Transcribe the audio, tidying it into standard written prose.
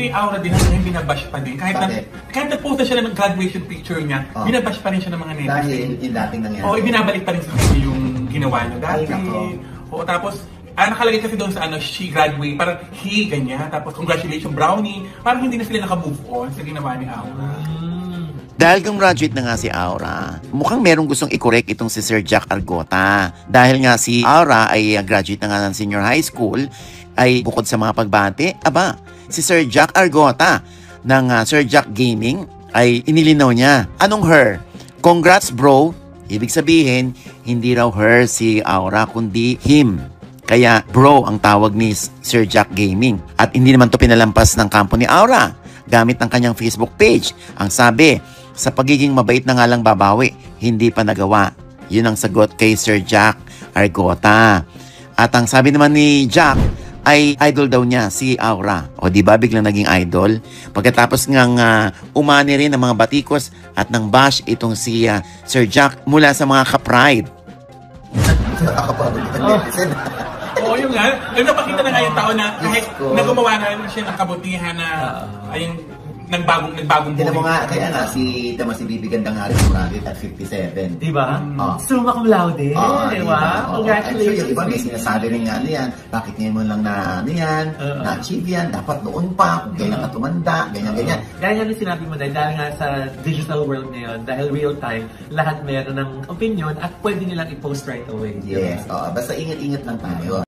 Si Aura din hanggang binabash pa din. Kahit nag-post na siya ng graduation picture niya, binabash pa rin siya ng mga netizen. Dahil yung dating nangyari. Oo, ibinabalik pa rin sa kanya yung ginawa niya dati. Oo, tapos, nakalagay kasi doon sa she graduate, parang he, ganyan. Tapos, congratulations, Brownie. Parang hindi na sila naka-move on sa ginawa ni Aura. Dahil kung graduate na nga si Aura, mukhang merong gustong i-correct itong si Sir Jack Argota. Dahil nga si Aura ay graduate na nga ng senior high school, ay bukod sa mga pagbati, si Sir Jack Argota ng Sir Jack Gaming ay inilinaw niya. Anong her? Congrats bro! Ibig sabihin, hindi raw her si Aura kundi him. Kaya bro ang tawag ni Sir Jack Gaming. At hindi naman to pinalampas ng kampo ni Aura. Gamit ng kanyang Facebook page. Ang sabi, sa pagiging mabait na nga lang babawi, hindi pa nagawa. Yun ang sagot kay Sir Jack Argota. At ang sabi naman ni Jack, ay idol daw niya si Aura. O di ba biglang naging idol? Pagkatapos ngang umani rin ng mga batikos at ng bash itong si Sir Jack mula sa mga ka-pride. Oo, yun nga. Napakita na nga yung tao na kahit naggumawa na siya ng kabutihan na ayun, nagbagong buhay. Tinan mo nga, kaya nga si Bibi Gandang Hari graduate at 57. Diba? Summa cum laude. Diba? Congratulations. Yung iba may sinasabi rin nga yan, bakit ngayon mo lang na-achieve yan, dapat doon pa, kung kailan ka tumanda, ganyan-ganyan. Ganyan yung sinabi mo dahil nga sa digital world ngayon, dahil real time, lahat meron ng opinion at pwede nilang i-post right away. Yes, basta ingat-ingat lang tayo.